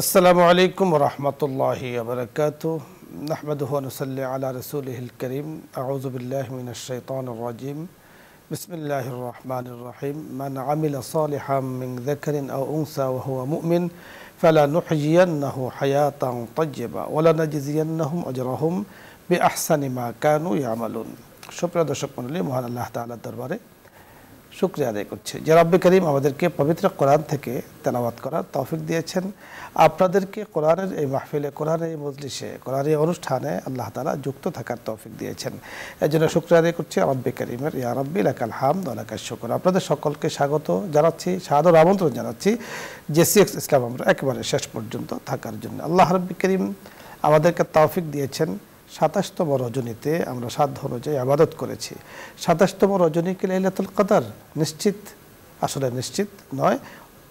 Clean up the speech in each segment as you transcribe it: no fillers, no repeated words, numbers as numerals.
আসসালামু আলাইকুম ওয়া রাহমাতুল্লাহি ওয়া বারাকাতুহু নাহমাদুহু ওয়া নুসাল্লি আলা রাসূলিহিল কারীম আউযু বিল্লাহি মিনাশ শাইতানির রাজীম বিসমিল্লাহির রাহমানির রাহিম মান আমিলা সালিহাম মিন যাকারিন আও উনসা ওয়া হুয়া মুমিন ফালানুহয়িয়ান্নাহু হায়াতান তাইয়্যিবা ওয়া লানাজজিয়ান্নাহুম আজরাহুম বিআহসানি মা কানু ইয়ামালুন। সুপ্রিয় দর্শক মণ্ডলী, মহান আল্লাহ তাআলার দরবারে শুকরিয়া আদায় করছি যে রব্বে করিম আমাদেরকে পবিত্র কোরআন থেকে তেলাওয়াত করার তৌফিক দিয়েছেন। আপনাদেরকে কোরআনের এই মাহফিলে, কোরআনের এই মজলিসে, কোরআনের এই অনুষ্ঠানে আল্লাহ তাআলা যুক্ত থাকার তৌফিক দিয়েছেন। এর জন্য শুকরিয়া আদায় করছি রব্বে করিমের। ইয়া রব্বি লাকাল হামদ ওয়া লাকাশ শুকর। আপনাদের সকলকে স্বাগত জানাচ্ছি, সাদর আমন্ত্রণ জানাচ্ছি জেসিএক্স ইসলাম আমরা একেবারে শেষ পর্যন্ত থাকার জন্য। আল্লাহ রব্বে করিম আমাদেরকে তৌফিক দিয়েছেন। ২৭তম রজনীতে আমরা সাধ্য অনুযায়ী ইবাদত করেছি। ২৭তম রজনীকে লাইলাতুল কদর নিশ্চিত, আসলে নিশ্চিত নয়,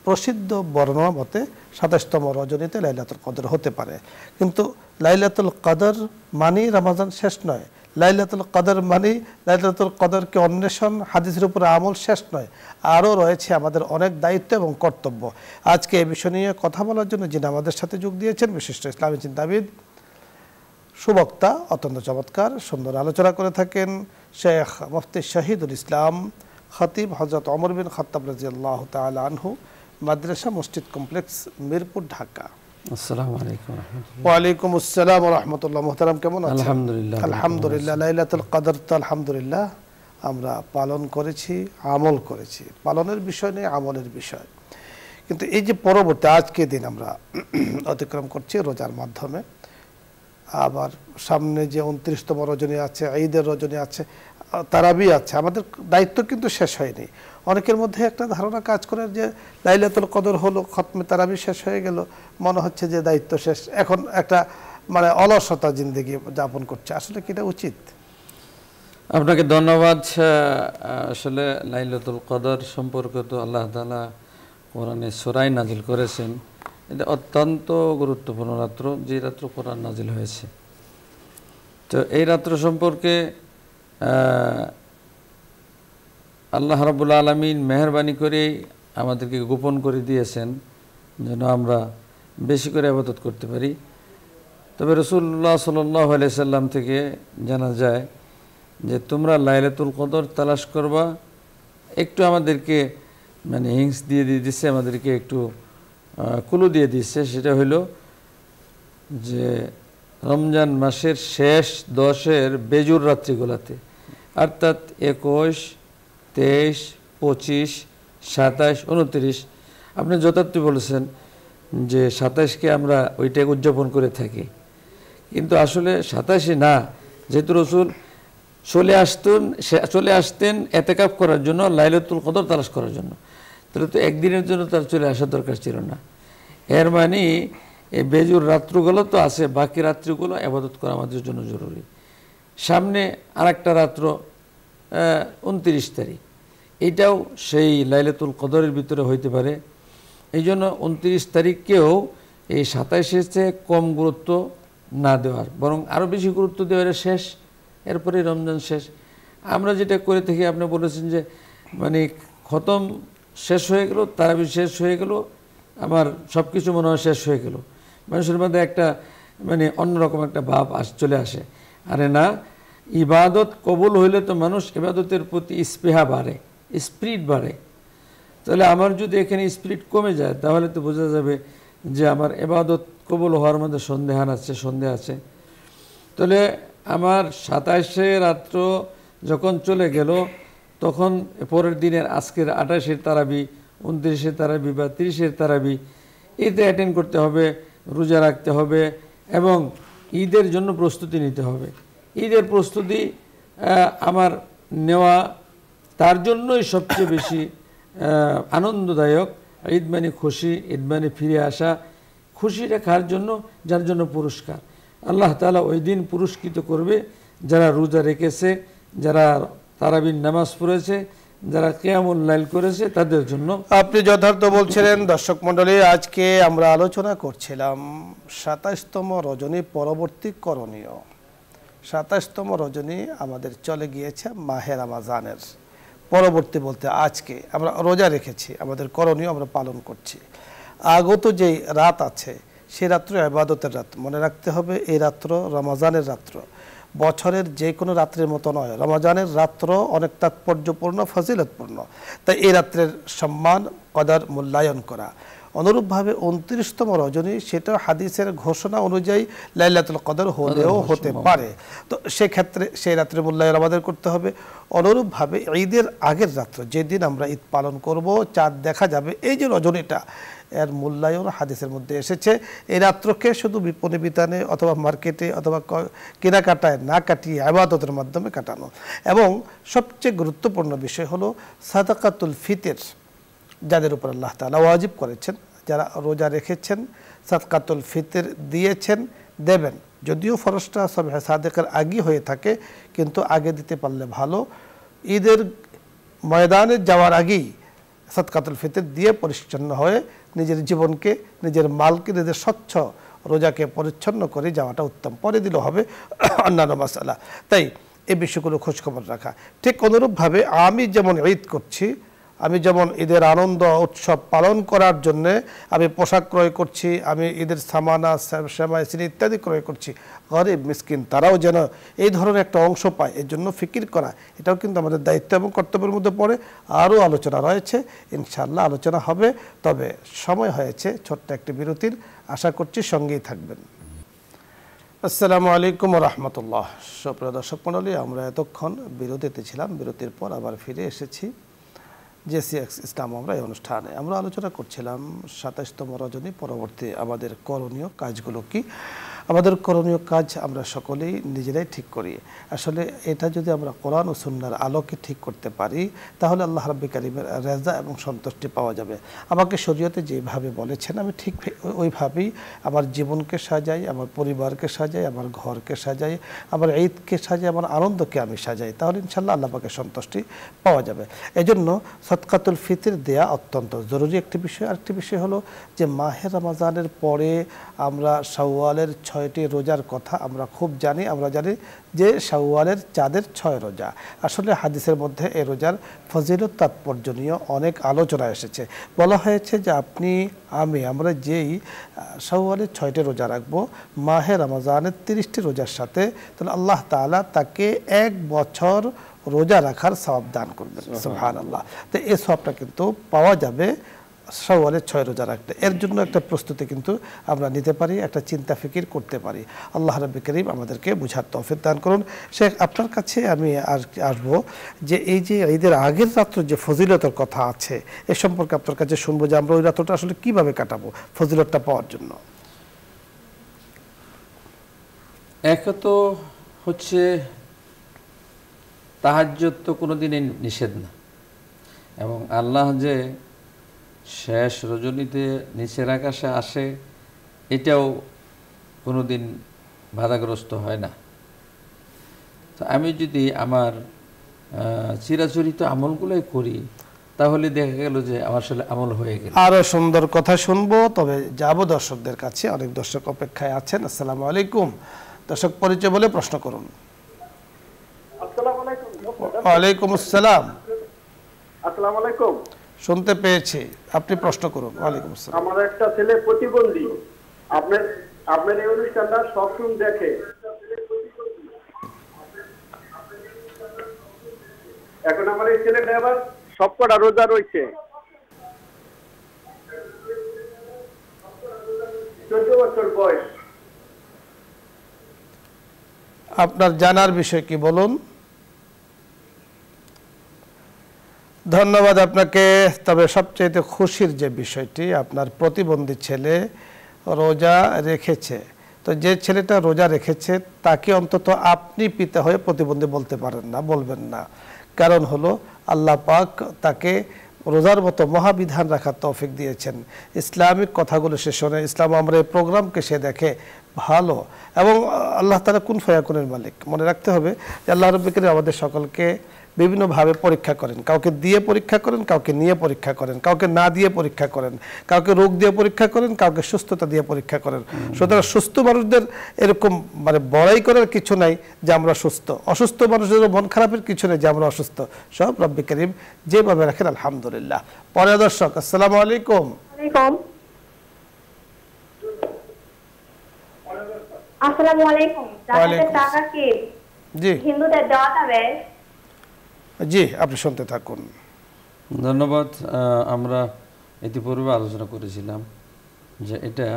প্রসিদ্ধ বর্ণনা মতে ২৭তম রজনীতে লাইলাতুল কদর হতে পারে। কিন্তু লাইলাতুল কদর মানে রমজান শেষ নয়, লাইলাতুল কদর মানে লাইলাতুল কদরকে অন্বেষণ, হাদিসের উপরে আমল শেষ নয়, আরও রয়েছে আমাদের অনেক দায়িত্ব এবং কর্তব্য। আজকে এই বিষয় নিয়ে কথা বলার জন্য যিনি আমাদের সাথে যোগ দিয়েছেন বিশিষ্ট ইসলামী চিন্তাবিদ, সুবক্তা, অত্যন্ত চমৎকার সুন্দর আলোচনা করে থাকেন শেখ মুফতি শহীদুল ইসলাম খতিব হযরত ওমর বিন খাত্তাব রাদিয়াল্লাহু তাআলা আনহু, মাদ্রাসা মসজিদ কমপ্লেক্স, মিরপুর, ঢাকা। আসসালামু আলাইকুম ওয়া রাহমাতুল্লাহ। ওয়া আলাইকুম আসসালাম ওয়া রাহমাতুল্লাহ। মুহতারাম, কেমন আছেন? আলহামদুলিল্লাহ। আলহামদুলিল্লাহ। লাইলাতুল কদর তো আলহামদুলিল্লাহ আমরা পালন করেছি, আমল করেছি। পালনের বিষয় নেই, আমলের বিষয়। কিন্তু এই যে পরবর্তী আজকে দিন আমরা অতিক্রম করছি রোজার মাধ্যমে, আবার সামনে যে ২৯তম রজনী আছে, ঈদের রজনী আছে, তারাবি আছে, আমাদের দায়িত্ব কিন্তু শেষ হয়নি। অনেকের মধ্যে একটা ধারণা কাজ করে যে লাইলাতুল কদর হলো, খতমে তারাবি শেষ হয়ে গেল, মনে হচ্ছে যে দায়িত্ব শেষ, এখন একটা মানে অলসতা জিন্দেগি যাপন করছে। আসলে কি এটা উচিত? আপনাকে ধন্যবাদ। আসলে লাইলাতুল কদর সম্পর্কে তো আল্লাহ তাআলা কোরআনে সূরা নাজিল করেছেন। এটা অত্যন্ত গুরুত্বপূর্ণ রাত্র, যে রাত্র কোরআন নাজিল হয়েছে। তো এই রাত্র সম্পর্কে আল্লাহ রাব্বুল আলামিন মেহেরবানি করে আমাদেরকে গোপন করে দিয়েছেন যেন আমরা বেশি করে ইবাদত করতে পারি। তবে রাসূলুল্লাহ সাল্লাল্লাহু আলাইহি সাল্লাম থেকে জানা যায় যে তোমরা লাইলাতুল কদর তালাশ করবা। একটু আমাদেরকে মানে হিংস দিয়ে দিচ্ছে, আমাদেরকে একটু কুলু দিয়ে দিচ্ছে। সেটা হলো যে রমজান মাসের শেষ 10-এর বেজুর রাত্রিগুলোতে, অর্থাৎ 21, 23, 25, 27, 29। আপনি যথার্থ বলেছেন যে 27কে আমরা ওইটাকে উদযাপন করে থাকি, কিন্তু আসলে 27 না, যেহেতু রাসূল চলে আসতেন এতেকাফ করার জন্য, লাইলাতুল কদর তালাশ করার জন্য, তাহলে তো একদিনের জন্য তার চলে আসার দরকার ছিল না। এর মানে এই বেজুর রাত্রগুলো তো আছে, বাকি রাত্রিগুলো ইবাদত করা আমাদের জন্য জরুরি। সামনে আরেকটা রাত্র 29 তারিখ, এটাও সেই লাইলাতুল কদরের ভিতরে হইতে পারে। এই জন্য 29 তারিখকেও এই 27-এর চেয়ে কম গুরুত্ব না দেওয়ার, বরং আরও বেশি গুরুত্ব দেওয়ার শেষ, এরপরে রমজান শেষ। আমরা যেটা করে থাকি, আপনি বলেছেন যে মানে খতম শেষ হয়ে গেল, তারাবি শেষ হয়ে গেল, আমার সব কিছু মনে হয় শেষ হয়ে গেল। মানুষের মধ্যে একটা মানে অন্যরকম একটা ভাব চলে আসে। আরে না, ইবাদত কবুল হইলে তো মানুষ ইবাদতের প্রতি স্পৃহা বাড়ে, স্পিরিট বাড়ে। তাহলে আমার যদি এখানে স্পিরিট কমে যায়, তাহলে তো বোঝা যাবে যে আমার ইবাদত কবুল হওয়ার মধ্যে সন্দেহ আছে। তাহলে আমার 27 রাত্র যখন চলে গেল, তখন পরের দিনের আজকের 28-এর তারাবি, 29-এর তারাবি বা 30-এর তারাবি, এতে অ্যাটেন্ড করতে হবে, রোজা রাখতে হবে এবং ঈদের জন্য প্রস্তুতি নিতে হবে। ঈদের প্রস্তুতি আমার নেওয়া তার জন্যই সবচেয়ে বেশি আনন্দদায়ক। ঈদ মানে খুশি, ঈদ মানে ফিরে আসা, খুশি রাখার জন্য, যার জন্য পুরস্কার আল্লাহ তাআলা ওই দিন পুরস্কৃত করবে যারা রোজা রেখেছে, যারা তারাবির নামাজ পড়েছে, যারা কিয়ামুল লাইল করেছে, তাদের জন্য। আপনি যথার্থ বলছিলেন। দর্শক মণ্ডলী, আজকে আমরা আলোচনা করছিলাম 27তম রজনী পরবর্তী করণীয়। 27তম রজনী আমাদের চলে গিয়েছে মাহে রমজানের পরবর্তী, বলতে আজকে আমরা রোজা রেখেছি, আমাদের করণীয় আমরা পালন করছি। আগত যে রাত আছে সেই রাত্র ইবাদতের রাত। মনে রাখতে হবে এই রাত্র রমজানের রাত্র, বছরের যে কোনো রাত্রির মতো নয়। রমজানের রাত্র অনেক তাৎপর্যপূর্ণ, ফজিলতপূর্ণ, তাই এই রাত্রের সম্মান কদর মূল্যায়ন করা। অনুরূপভাবে 29তম রজনী, সেটা হাদিসের ঘোষণা অনুযায়ী লাইলাতুল কদর হলেও হতে পারে, তো সেক্ষেত্রে সেই রাত্রে মূল্যায়ন আমাদের করতে হবে। অনুরূপভাবে ঈদের আগের রাত্র, যেদিন আমরা ঈদ পালন করব, চাঁদ দেখা যাবে, এই যে রজনীটা, এর মূল্যায়ন হাদিসের মধ্যে এসেছে। এই রাত্রকে শুধু বিপণী বিতানে অথবা মার্কেটে অথবা কেনাকাটায় না কাটিয়ে ইবাদতের মাধ্যমে কাটানো। এবং সবচেয়ে গুরুত্বপূর্ণ বিষয় হলো সাদাকাতুল ফিতর, যাদের উপর আল্লাহ তাআলা ওয়াজিব করেছেন, যারা রোজা রেখেছেন, সাদকাতুল ফিতর দিয়েছেন, দেবেন। যদিও ফরজটা সবহে সাদেকের আগে হয়ে থাকে, কিন্তু আগে দিতে পারলে ভালো। ঈদের ময়দানে যাওয়ার আগেই সাদকাতুল ফিতর দিয়ে পরিচ্ছন্ন হয়ে নিজের জীবনকে, নিজের মালকে, নিজের স্বচ্ছ রোজাকে পরিচ্ছন্ন করে যাওয়াটা উত্তম। পরে দিলেও হবে, অন্যান্য মাসালা। তাই এই বিষয়গুলো খোঁজখবর রাখা। ঠিক অনুরূপভাবে আমি যেমন ঈদ করছি, আমি যেমন ঈদের আনন্দ উৎসব পালন করার জন্যে আমি পোশাক ক্রয় করছি, আমি ঈদের সামানা, সেমাই, চিনি ইত্যাদি ক্রয় করছি, গরিব মিসকিন তারাও যেন এই ধরনের একটা অংশ পায়, এর জন্য ফিকির করা, এটাও কিন্তু আমাদের দায়িত্ব এবং কর্তব্যের মধ্যে পড়ে। আরও আলোচনা রয়েছে, ইনশাআল্লাহ আলোচনা হবে। তবে সময় হয়েছে ছোট্ট একটি বিরতির, আশা করছি সঙ্গেই থাকবেন। আসসালামু আলাইকুম ওয়া রাহমাতুল্লাহ। সুপ্রিয় দর্শক মণ্ডলী, আমরা এতক্ষণ বিরতিতে ছিলাম, বিরতির পর আবার ফিরে এসেছি জেসিএক্স ইসলাম। আমরা এই অনুষ্ঠানে আমরা আলোচনা করছিলাম 27তম রজনী পরবর্তী আমাদের করণীয় কাজগুলো কি। আমাদের করণীয় কাজ আমরা সকলেই নিজেরাই ঠিক করি। আসলে এটা যদি আমরা কোরআন ও সুন্নাহর আলোকে ঠিক করতে পারি, তাহলে আল্লাহ রাব্বুল কারীমের রেজা এবং সন্তুষ্টি পাওয়া যাবে। আমাকে শরীয়তে যেভাবে বলেছেন, আমি ঠিক ওইভাবেই আমার জীবনকে সাজাই, আমার পরিবারকে সাজাই, আমার ঘরকে সাজাই, আমার ঈদকে সাজাই, আমার আনন্দকে আমি সাজাই, তাহলে ইনশাআল্লাহ আল্লাহ পাকের সন্তুষ্টি পাওয়া যাবে। এজন্য সাদকাতুল ফিতর দেয়া অত্যন্ত জরুরি একটি বিষয়। আরেকটি বিষয় হলো যে মাহে রমজানের পরে আমরা শাওয়ালের 6টি রোজার কথা আমরা খুব জানি। আমরা জানি যে শাওয়ালের চাঁদের 6 রোজা। আসলে হাদিসের মধ্যে এই রোজার ফজিলত তাৎপর্যনীয় অনেক আলোচনা এসেছে। বলা হয়েছে যে আমরা যেই শাওয়ালের 6টি রোজা রাখবো মাহে রমজানের 30টি রোজার সাথে, তাহলে আল্লাহ তাআলা তাকে 1 বছর রোজা রাখার সওয়াব দান করবেন। সুবহানাল্লাহ। তো এই সওয়াবটা কিন্তু পাওয়া যাবে শাওয়ালের 6 রোজা রাখতে। এর জন্য একটা প্রস্তুতি কিন্তু আমরা নিতে পারি, একটা চিন্তা ফিকির করতে পারি। আল্লাহ রাব্বুল কারীম আমাদেরকে বুঝার তৌফিক দান করুন। শেখ, আপনার কাছে আমি আসবো যে এই যে ঈদের আগের রাত্র যে ফজিলতের কথা আছে, এ সম্পর্কে আপনার কাছে শুনবো যে আমরা ওই রাত্রটা আসলে কিভাবে কাটাবো ফজিলতটা পাওয়ার জন্য। এক তো হচ্ছে তাহাজ্জুদ তো কোনোদিনই নিষেধ না, এবং আল্লাহ যে শেষ রজনীতে নিচের আকাশে আসে এটাও কোনোদিন বাধাগ্রস্ত হয় না। তো আমি যদি আমার চিরাচরিত আমলগুলোই করি, তাহলে দেখা গেল যে আমার আসলে আমল হয়ে গেল। আরো সুন্দর কথা শুনবো, তবে যাবো দর্শকদের কাছে। অনেক দর্শক অপেক্ষায় আছেন। আসসালামু আলাইকুম। দর্শক পরিচয় বলে প্রশ্ন করুন। ওয়ালাইকুম আসসালাম। আসসালামু আলাইকুম। শুনতে পেয়েছি, আপনি প্রশ্ন করুন। ওয়ালাইকুম আসসালাম। আমার একটা ছেলে প্রতিবন্ধী, আপনার এই অনুষ্ঠানটা সবসময় দেখে। এখন আমার এই ছেলেটা আবার সবকটা রোজা রয়েছে, 14 বছর বয়স। আপনার জানার বিষয় কি বলুন। ধন্যবাদ আপনাকে। তবে সবচেয়ে খুশির যে বিষয়টি, আপনার প্রতিবন্ধী ছেলে রোজা রেখেছে। তো যে ছেলেটা রোজা রেখেছে তাকে অন্তত আপনি পিতা হয়ে প্রতিবন্ধী বলতে পারেন না, বলবেন না। কারণ হলো আল্লাহ পাক তাকে রোজার মতো মহাবিধান রাখার তৌফিক দিয়েছেন। ইসলামিক কথাগুলো সে শোনে, ইসলাম আমরা এই প্রোগ্রামকে সে দেখে ভালো, এবং আল্লাহ তাআলা কুন ফায়াকুনের মালিক। মনে রাখতে হবে যে আল্লাহ রাব্বুল কারীম আমাদের সকলকে বিভিন্নভাবে পরীক্ষা করেন। কাউকে দিয়ে পরীক্ষা করেন, কাউকে নিয়ে পরীক্ষা করেন, কাউকে না দিয়ে পরীক্ষা করেন, কাউকে রোগ দিয়ে পরীক্ষা করেন, কাউকে সুস্থতা দিয়ে পরীক্ষা করেন। সুতরাং সুস্থ মানুষদের এরকম বড়াই করার কিছু নাই যে আমরা সুস্থ, অসুস্থ মানুষদের মন খারাপের কিছু নেই যে আমরা অসুস্থ। সব রব্বুল কারীম যেভাবে রাখেন আলহামদুলিল্লাহ। পরে দর্শক, আসসালামু আলাইকুম। আসসালামু আলাইকুম। জাকাতের ওয়ালাইকুম টাকা কি জি হিন্দুদের দেওয়া যাবে? জি, আপনি শুনতে থাকুন। ধন্যবাদ। আমরা ইতিপূর্বে আলোচনা করেছিলাম যে এটা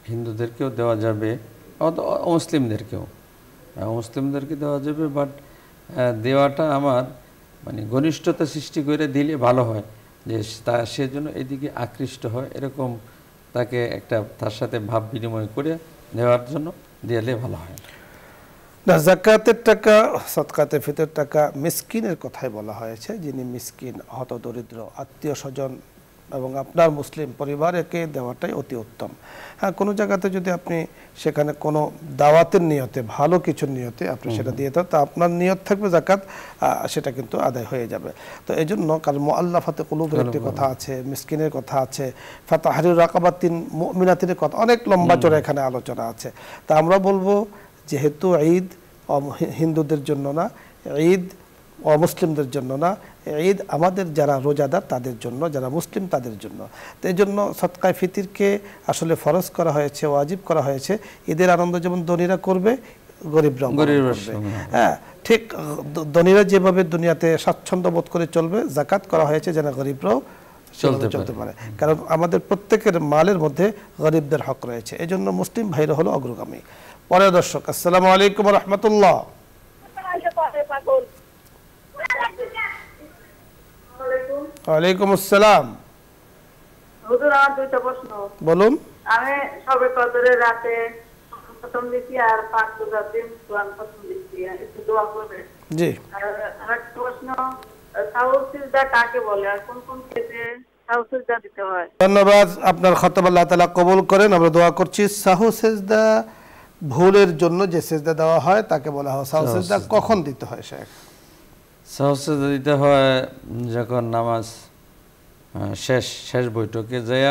হিন্দুদেরকেও দেওয়া যাবে, মুসলিমদেরকেও মুসলিমদেরকে দেওয়া যাবে, বাট দেওয়াটা আমার মানে ঘনিষ্ঠতা সৃষ্টি করে দিলে ভালো হয়, যে সে জন্য এদিকে আকৃষ্ট হয়, এরকম তাকে একটা তার সাথে ভাব বিনিময় করে দেওয়ার জন্য দিলে ভালো হয়। না, যাকাতের টাকা, সদকাতে ফিতর টাকা মিসকিনের কথাই বলা হয়েছে, যিনি মিসকিন, হতদরিদ্র, আত্মীয় স্বজন এবং আপনার মুসলিম পরিবারকে দেওয়াটাই অতি উত্তম। হ্যাঁ, কোনো জায়গাতে যদি আপনি সেখানে কোনো দাওয়াতের নিয়তে, ভালো কিছুর নিয়তে আপনি সেটা দিয়ে দেন, তা আপনার নিয়ত থাকবে জাকাত, সেটা কিন্তু আদায় হয়ে যাবে। তো এই জন্য কারণ মুআল্লাফাতে কুলুবের একটি কথা আছে, মিসকিনের কথা আছে, ফাতাহরির রাকাবাতিন মুমিনাতিনের কথা, অনেক লম্বা চড়া এখানে আলোচনা আছে। তা আমরা বলবো যেহেতু ঈদ হিন্দুদের জন্য না, ঈদ অমুসলিমদের জন্য না, ঈদ আমাদের যারা রোজাদার তাদের জন্য, যারা মুসলিম তাদের জন্য। তো এই জন্য সদকায়ে ফিতিরকে আসলে ফরজ করা হয়েছে, ওয়াজিব করা হয়েছে। ঈদের আনন্দ যেমন ধনীরা করবে, গরিবরাও করবে। হ্যাঁ, ঠিক ধনীরা যেভাবে দুনিয়াতে স্বাচ্ছন্দ্য বোধ করে চলবে, জাকাত করা হয়েছে যেন গরিবরাও চলতে পারে। কারণ আমাদের প্রত্যেকের মালের মধ্যে গরিবদের হক রয়েছে। এই জন্য মুসলিম ভাইরা হলো অগ্রগামী। পরে দর্শক, আসসালামু আলাইকুম রহমতুল্লাহ। ওয়ালাইকুম আসসালাম। হুজুর, আমার দুইটা প্রশ্ন। বলুন। আমি সবে কদরের রাতে প্রথম দিচ্ছি আর পাঁচ রোজার দিন কোরআন প্রথম দিচ্ছি, একটু দোয়া করবে। জি। আর একটা প্রশ্ন, সাহুর সিজদা কাকে বলে আর কোন কোন ক্ষেত্রে সাহুর সিজদা দিতে হয়? ধন্যবাদ, আপনার খতম আল্লাহ তাআলা কবুল করেন। আমরা দোয়া করছি। সাহু সিজদা ভুলের জন্য যে সিজদা দেওয়া হয় তাকে বলা হয় সাহু সিজদা। কখন দিতে হয় শেখ? সাহু সিজদা দিতে হয় যখন নামাজ শেষ বৈঠকে যায়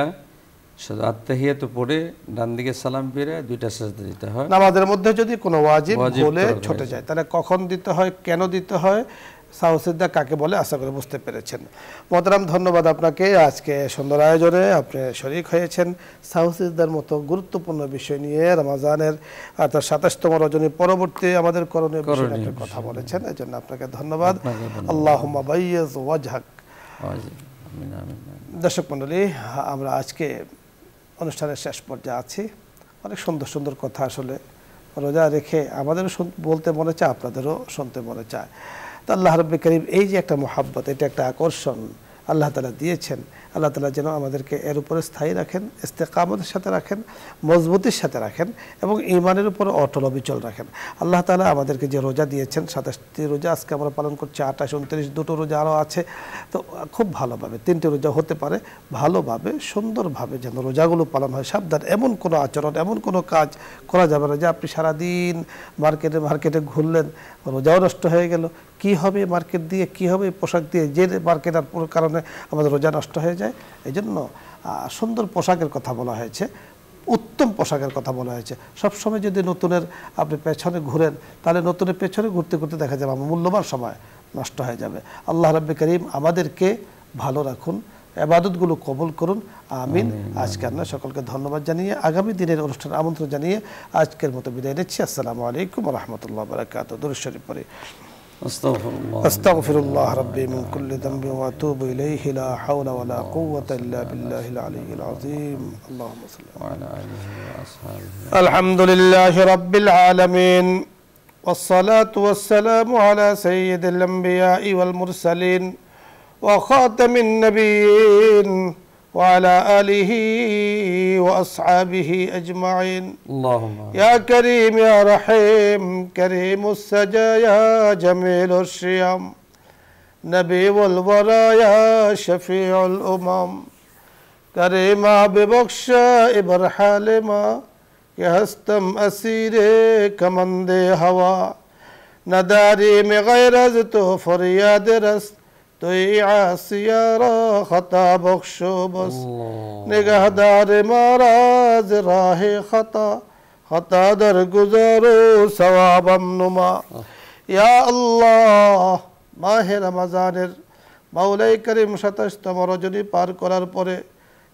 শুধু আত্তাহিয়াত পড়ে ডান দিকে সালাম ফিরে দুইটা সিজদা দিতে হয়। নামাজের মধ্যে যদি কোনো ওয়াজিব ভুলে ছুটে যায়, তাহলে কখন দিতে হয়, কেন দিতে হয়, সাহু সিজদা কাকে বলে, আশা করে বুঝতে পেরেছেন। মোহতারাম, ধন্যবাদ আপনাকে। আজকে সুন্দর আয়োজনে আপনি শরীক হয়েছেন। সাহু সিজদার মতো গুরুত্বপূর্ণ বিষয় নিয়ে রমজানের অর্থাৎ ২৭তম রজনী পরবর্তী আমাদের করণীয় বিষয়ে আপনি কথা বলেছেন, এই জন্য আপনাকে ধন্যবাদ। আল্লাহুম্মা বাইয়িজ ওয়াজহাক। দর্শক মণ্ডলী, আমরা আজকে অনুষ্ঠানের শেষ পর্যায়ে আছি। অনেক সুন্দর সুন্দর কথা আসলে রোজা রেখে আমাদেরও বলতে মনে চায়, আপনাদেরও শুনতে মনে চায়। তো আল্লাহ রাব্বুল কারীম এই যে একটা মহাব্বত, এটা একটা আকর্ষণ আল্লাহ তাআলা দিয়েছেন, আল্লাহ তাআলা যেন আমাদেরকে এর উপরে স্থায়ী রাখেন, ইস্তেকামতের সাথে রাখেন, মজবুতির সাথে রাখেন এবং ঈমানের উপর অটল অবিচল রাখেন। আল্লাহ তাআলা আমাদেরকে যে রোজা দিয়েছেন, ২৭টি রোজা আজকে আমরা পালন করছি, ২৮, ২৯, দুটো রোজা আরও আছে। তো খুব ভালোভাবে ৩টে রোজা হতে পারে, ভালোভাবে সুন্দরভাবে যেন রোজাগুলো পালন হয়। সাবধান, এমন কোনো আচরণ, এমন কোনো কাজ করা যাবে না যে আপনি সারাদিন মার্কেটে ঘুরলেন, রোজাও নষ্ট হয়ে গেল। কি হবে মার্কেট দিয়ে, কি হবে পোশাক দিয়ে, যে মার্কেট আর পুরো কারণে আমাদের রোজা নষ্ট হয়ে যায়। এই জন্য সুন্দর পোশাকের কথা বলা হয়েছে, উত্তম পোশাকের কথা বলা হয়েছে। সবসময় যদি নতুনের আপনি পেছনে ঘুরেন, তাহলে নতুনের পেছনে ঘুরতে ঘুরতে দেখা যাবে আমার মূল্যবান সময় নষ্ট হয়ে যাবে। আল্লাহ রাব্বুল কারীম আমাদেরকে ভালো রাখুন, ইবাদতগুলো কবুল করুন, আমিন। আজকে আমরা সকলকে ধন্যবাদ জানিয়ে আগামী দিনের অনুষ্ঠানে আমন্ত্রণ জানিয়ে আজকের মতো বিদায় নিচ্ছি। আসসালামু আলাইকুম ওয়া রাহমাতুল্লাহি ওয়া বারাকাতুহু। দুরূদ শরীফ পড়ি। আস্তাগফিরুল্লাহ রাব্বি মিন কুল্লি যামবি ওয়া আতুবু ইলাইহি লা হাওলা ওয়া লা কুওয়াতা ইল্লা বিল্লাহিল আলিয়্যিল আযীম। আল্লাহুম্মা সাল্লি আলা আলিহি ওয়া আসহাবিহি। আলহামদুলিল্লাহি রাব্বিল আলামিন ওয়াস সালাতু ওয়াস সালামু আলা সাইয়্যিদিল আমবিয়া'i ওয়াল মুরসালিন ওয়া খাতামিন নাবিয়্যিন وعلى آله وأصحابه أجمعين. اللهم يا كريم يا رحيم، كريم السجايا جميل الشيم، نبي والورايا شفيع الأمم، كريما ببخشا إبرحالما يهستم أسيري كمن دي هوا، نداري مغير زتو فرياد رست তুই আসিয়ারা খতা বখশো বস, নিগাহদার মারাজ রাহে খতা খতা দর গুজারো সওয়াবাম নুমা। ইয়া আল্লাহ, মাহে রমজানের মাওলাই করিম ২৭তম রজনী পার করার পরে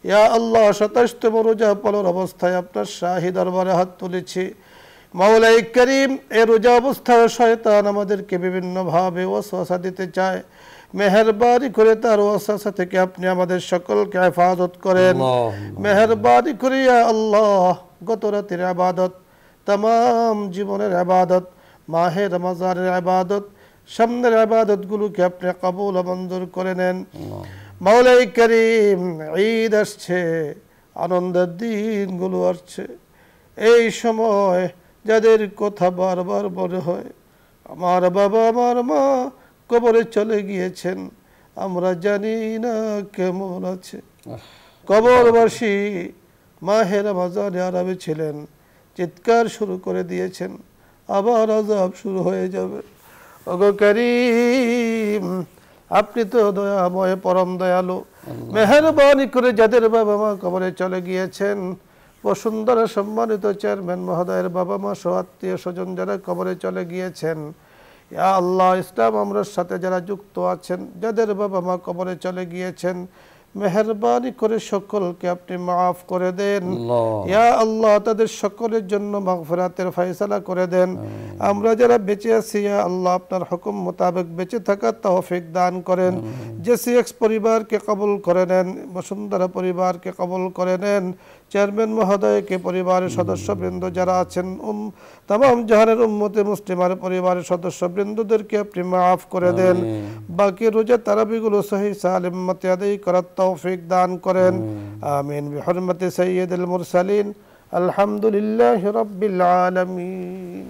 ইয়া আল্লাহ 27তম রোজা পালন অবস্থায় আপনার শাহী দরবারে হাত তুলেছি। মাওলাই করিম, এই রোজা অবস্থায় শয়তান আমাদেরকে বিভিন্নভাবে ওয়াসওয়াসা দিতে চায়, মেহেরবানি করে তার ওয়াসওয়াসা থেকে আপনি আমাদের সকলকে হেফাজত করেন। মেহেরবানি করে ইয়া আল্লাহ গত রাতের ইবাদত, तमाम জীবনের ইবাদত, মাহে রমজানের ইবাদত, সামনের ইবাদতগুলোকে আপনি কবুল ও মঞ্জুর করে নেন। মাওলাই করিম, ঈদ আসছে, আনন্দের দিনগুলো আসছে, এই সময় যাদের কথা বারবার মনে হয়, আমার বাবা আমার মা কবরে চলে গিয়েছেন, আমরা জানি না কেমন আছে। কবরবাসী মাহে রমজানে আরামে ছিলেন, চিৎকার শুরু করে দিয়েছেন, আবার আযাব শুরু হয়ে যাবে। ওগো করিম, আপনি তো দয়াময়, পরম দয়ালু, মেহেরবানি করে যাদের বাবা মা কবরে চলে গিয়েছেন, বসুন্ধরা সম্মানিত চেয়ারম্যান মহোদয়ের বাবা মা সহ আত্মীয় স্বজন যারা কবরে চলে গিয়েছেন, ইয়া আল্লাহ ইসলাম আমরার সাথে যারা যুক্ত আছেন, যাদের বাবা মা কবরে চলে গিয়েছেন, মেহেরবানি করে সকলকে আপনি মাফ করে দেন। ইয়া আল্লাহ তাদের সকলের জন্য মাগফিরাতের ফয়সালা করে দেন। আমরা যারা বেঁচে আছি ইয়া আল্লাহ আপনার হুকুম মোতাবেক বেঁচে থাকার তৌফিক দান করেন। জেসিএক্স পরিবারকে কবুল করে নেন, বসুন্ধরা পরিবারকে কবুল করে নেন, চেয়ারম্যান মহোদয়কে, পরিবারের সদস্যবৃন্দ যারা আছেন, তামাম জাহানের উম্মতে মুসলিমার পরিবারের সদস্যবৃন্দদেরকে আপনি মাফ করে দেন। বাকি রোজা তারাবিগুলো সহিহ সালিম মতে আদায় করার তৌফিক দান করেন। আমিন বিহুরমতি সাইয়্যিদুল মুরসালিন। আলহামদুলিল্লাহি রাব্বিল আলামিন।